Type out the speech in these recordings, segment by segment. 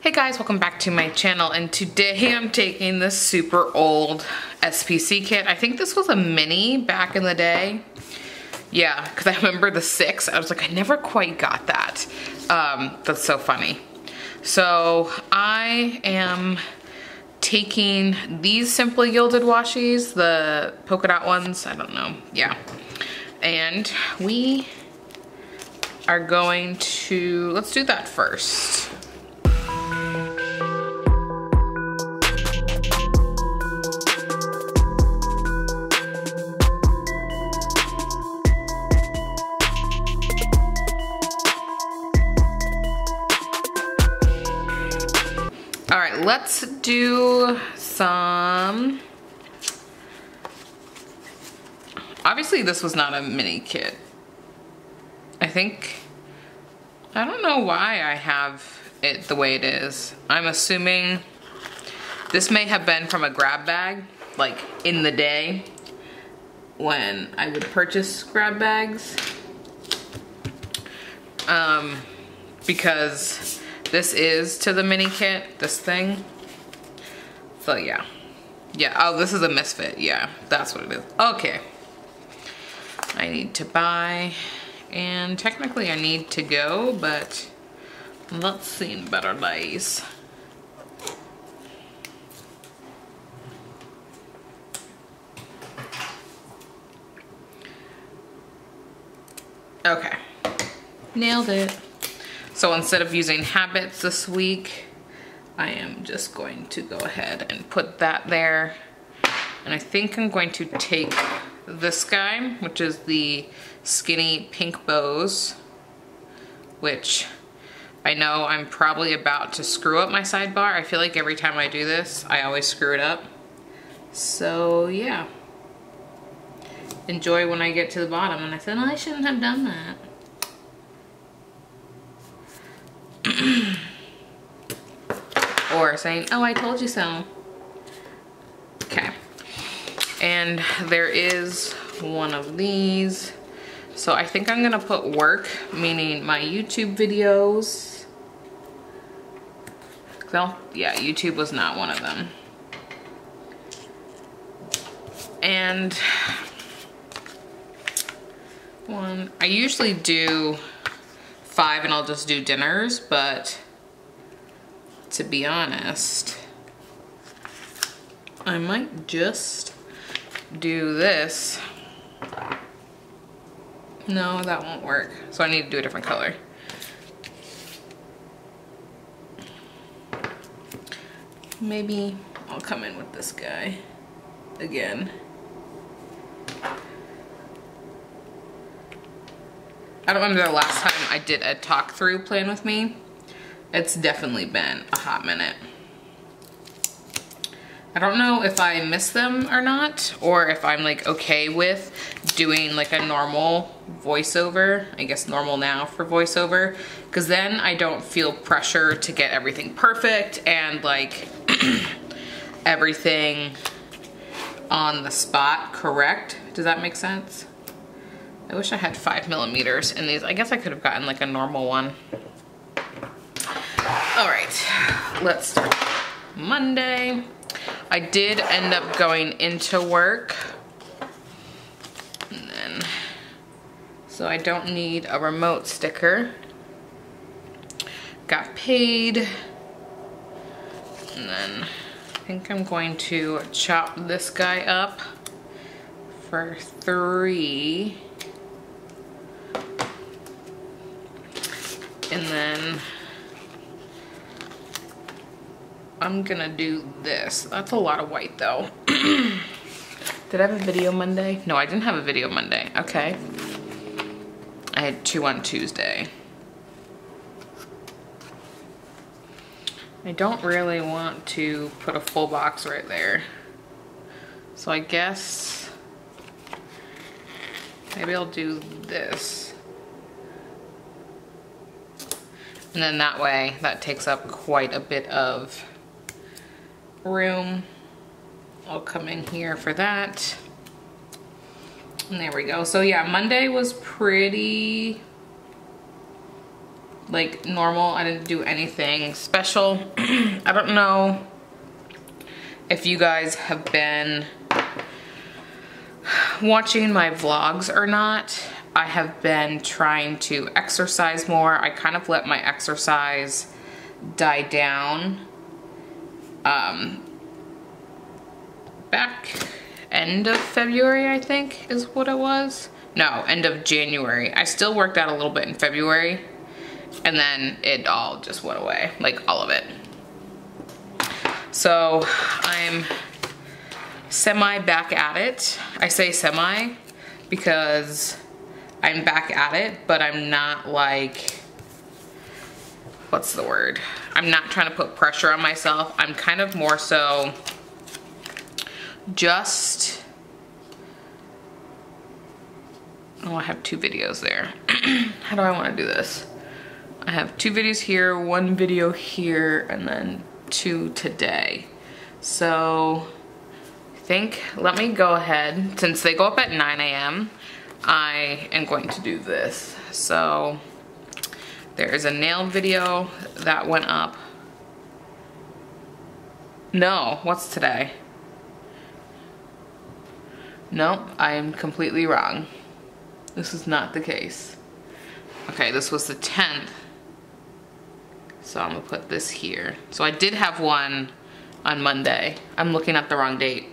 Hey guys, welcome back to my channel, and today I'm taking this super old SPC kit. I think this was a mini back in the day. Yeah, because I remember the 6. I was like, I never quite got that. That's so funny. So I am taking these Simply Gilded washies, the polka dot ones, I don't know, yeah. And we are going to, let's do that first. All right, let's do some, obviously this was not a mini kit. I don't know why I have it the way it is. I'm assuming this may have been from a grab bag, like in the day when I would purchase grab bags. Because this is to the mini kit, this thing. So yeah. Yeah, oh, this is a misfit. Yeah, that's what it is. Okay. I need to buy, and technically I need to go, but let's see in better days. Okay, nailed it. So instead of using Habits this week, I am just going to go ahead and put that there. And I think I'm going to take this guy, which is the skinny pink bows, which I know I'm probably about to screw up my sidebar. I feel like every time I do this, I always screw it up. So yeah. Enjoy when I get to the bottom. And I said, oh, I shouldn't have done that. Or saying, oh, I told you so. Okay. And there is one of these. So I think I'm gonna put work, meaning my YouTube videos. Well, yeah, YouTube was not one of them. And I usually do 5 and I'll just do dinners, but to be honest, I might just do this. No, that won't work. So I need to do a different color. Maybe I'll come in with this guy again. I don't remember the last time I did a talk through plan with me. It's definitely been a hot minute. I don't know if I miss them or not, or if I'm like okay with doing like a normal voiceover. I guess normal now for voiceover, because then I don't feel pressure to get everything perfect and like everything on the spot correct. Does that make sense? I wish I had 5mm in these. I guess I could have gotten like a normal one. All right, let's start Monday. I did end up going into work, and then, so I don't need a remote sticker. Got paid, and then I think I'm going to chop this guy up for 3. And then I'm gonna do this. That's a lot of white though. Did I have a video Monday? No, I didn't have a video Monday. Okay. I had 2 on Tuesday. I don't really want to put a full box right there. So I guess maybe I'll do this. And then that way, that takes up quite a bit of room. I'll come in here for that. And there we go. So yeah, Monday was pretty like normal. I didn't do anything special. I don't know if you guys have been watching my vlogs or not. I have been trying to exercise more. I kind of let my exercise die down back end of February, I think is what it was. No, end of January. I still worked out a little bit in February, and then it all just went away, like all of it. So I'm semi back at it. I say semi because I'm back at it, but I'm not like, what's the word? I'm not trying to put pressure on myself. I'm kind of more so just, oh, I have 2 videos there. How do I want to do this? I have 2 videos here, 1 video here, and then 2 today. So I think, let me go ahead, since they go up at 9 a.m., I am going to do this. So there is a nail video that went up. No, what's today? No, I am completely wrong. This is not the case. Okay, this was the 10th. So I'm gonna put this here. So I did have one on Monday. I'm looking at the wrong date.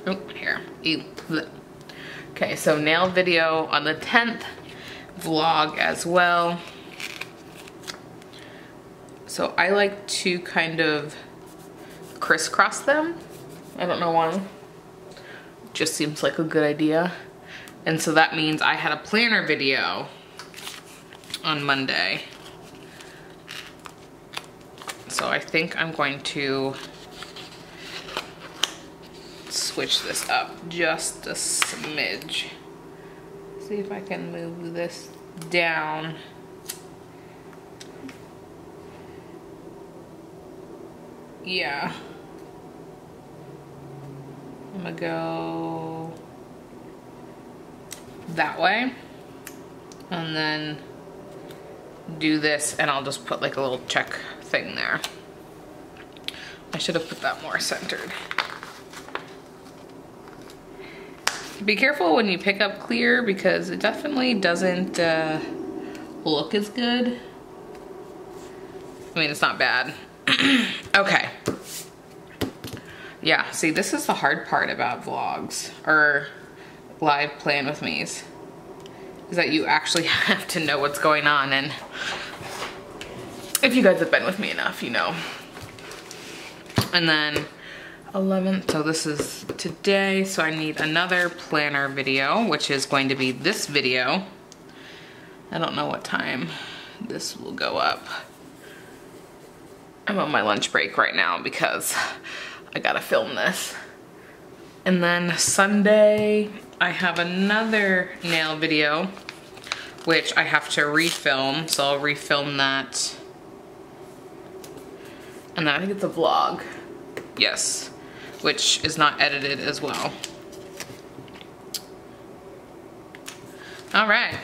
Oh, here. Okay, so nail video on the 10th, vlog as well. So I like to kind of crisscross them. I don't know why. Just seems like a good idea. And so that means I had a planner video on Monday. So I think I'm going to switch this up just a smidge. See if I can move this down. Yeah. I'm gonna go that way and then do this, and I'll just put like a little check thing there. I should have put that more centered. Be careful when you pick up clear because it definitely doesn't look as good. I mean, it's not bad. Okay. Yeah, see, this is the hard part about vlogs or live plan with me's, is that you actually have to know what's going on, and if you guys have been with me enough, you know. And then 11th, so this is today, so I need another planner video, which is going to be this video. I don't know what time this will go up. I'm on my lunch break right now because I gotta film this. And then Sunday, I have another nail video, which I have to refilm, so I'll refilm that. And then I think it's a vlog, yes, which is not edited as well. All right,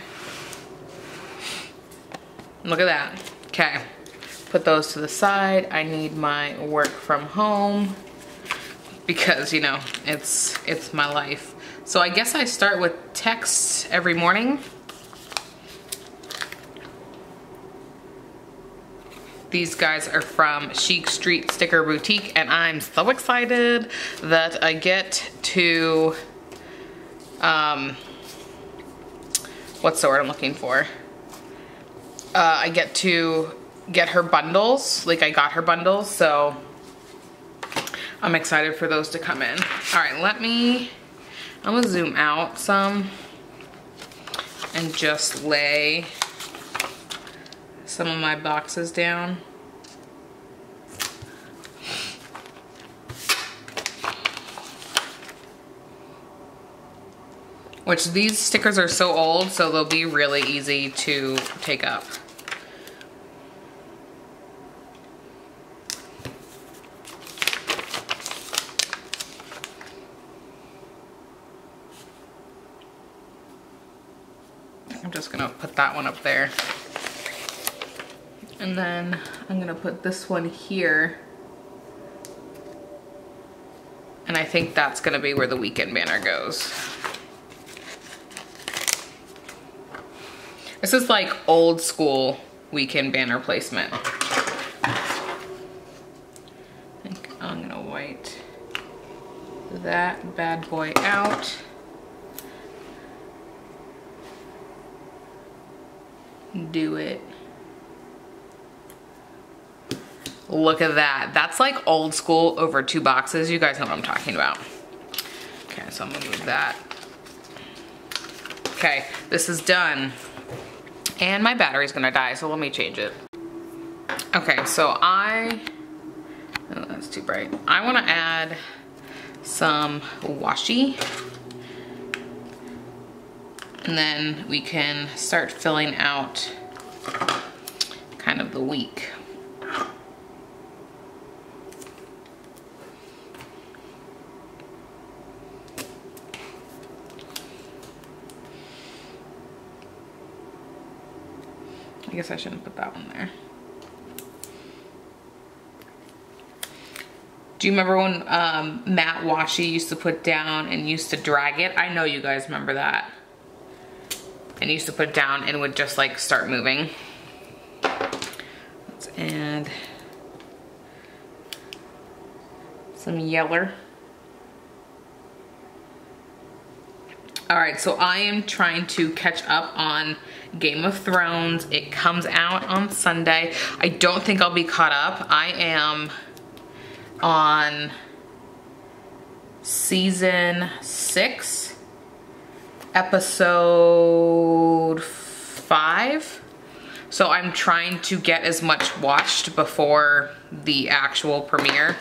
look at that. Okay, put those to the side. I need my work from home because, you know, it's my life. So I guess I start with texts every morning. These guys are from Chic Street Sticker Boutique, and I'm so excited that I get to, what's the word I'm looking for? I get to get her bundles, like I got her bundles, so I'm excited for those to come in. All right, I'm gonna zoom out some and just lay some of my boxes down. Which these stickers are so old, so they'll be really easy to take up. just gonna put that one up there. And then I'm gonna put this one here. And I think that's gonna be where the weekend banner goes. This is like old school weekend banner placement. I think I'm gonna white that bad boy out. Do it. Look at that. That's like old school over 2 boxes. You guys know what I'm talking about. Okay, so I'm gonna move that. Okay, this is done. And my battery's gonna die, so let me change it. Okay, so oh, that's too bright. I wanna add some washi. And then we can start filling out kind of the week. I guess I shouldn't put that one there. Do you remember when matte washi used to put down and used to drag it? I know you guys remember that. And used to put it down and would just like start moving. Let's add some yeller. All right, so I am trying to catch up on Game of Thrones. It comes out on Sunday. I don't think I'll be caught up. I am on season 6, episode 5. So I'm trying to get as much watched before the actual premiere.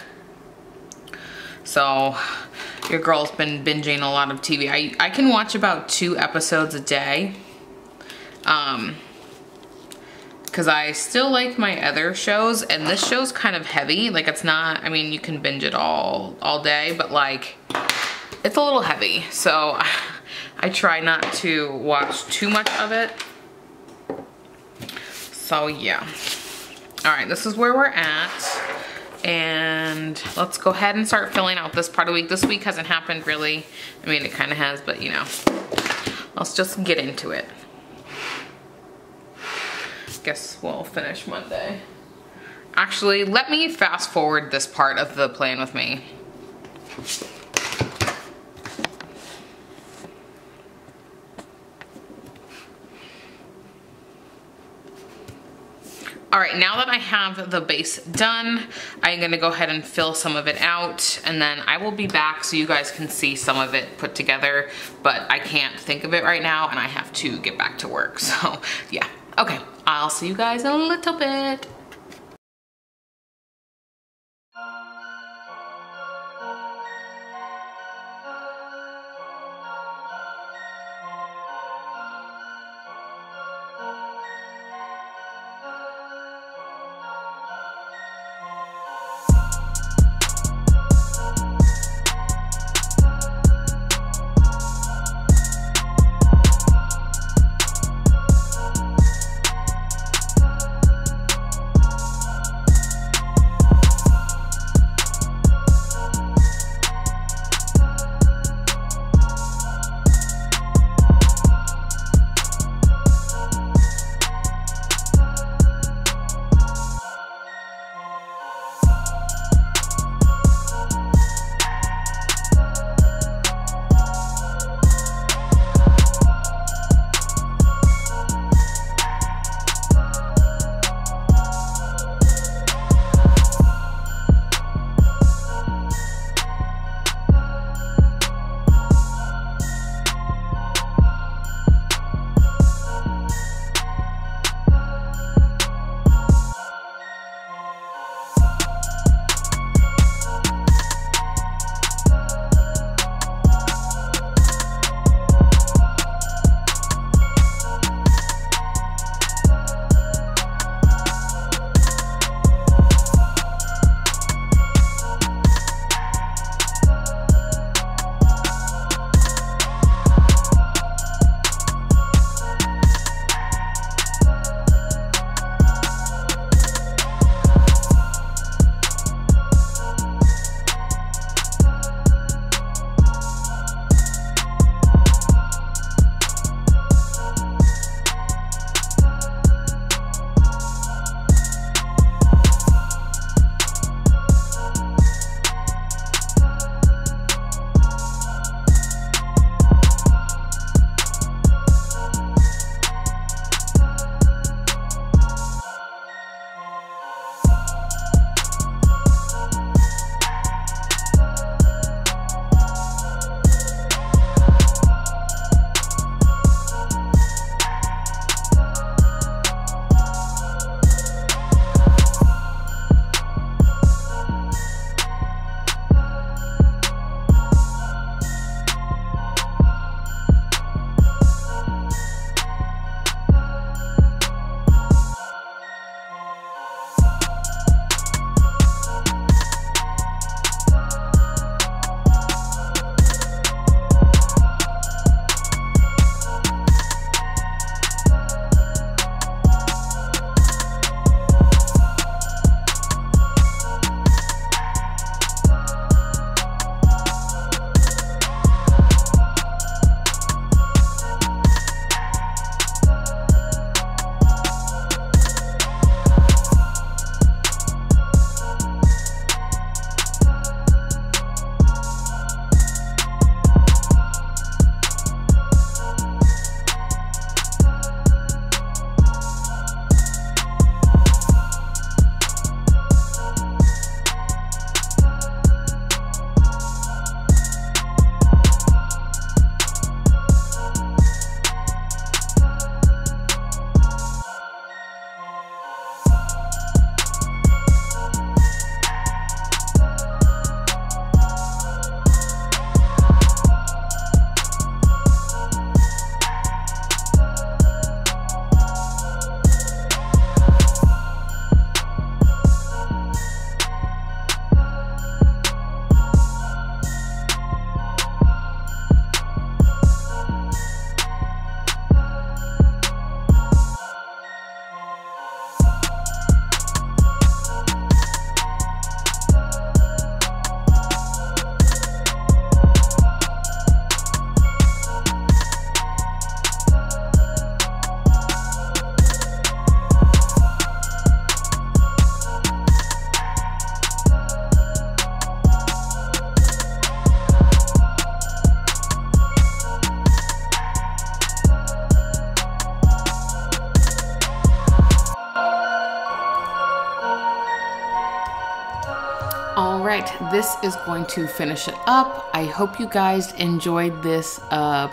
So your girl's been binging a lot of TV. I can watch about 2 episodes a day. Cause I still like my other shows, and this show's kind of heavy. Like it's not, I mean, you can binge it all day, but like it's a little heavy. So I try not to watch too much of it. So yeah. All right, this is where we're at. And let's go ahead and start filling out this part of the week. This week hasn't happened really. I mean, it kind of has, but you know, let's just get into it. Guess we'll finish Monday. Actually, let me fast forward this part of the plan with me. All right, now that I have the base done, I'm gonna go ahead and fill some of it out, and then I will be back so you guys can see some of it put together, but I can't think of it right now and I have to get back to work. So yeah, okay, I'll see you guys in a little bit. right, this is going to finish it up. I hope you guys enjoyed this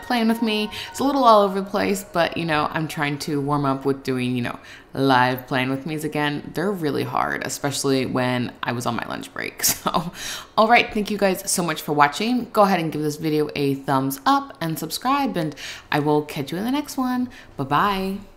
playing with me. It's a little all over the place, but you know, I'm trying to warm up with doing, you know, live playing with me's again. They're really hard, especially when I was on my lunch break. So, all right, thank you guys so much for watching. Go ahead and give this video a thumbs up and subscribe, and I will catch you in the next one. Bye-bye.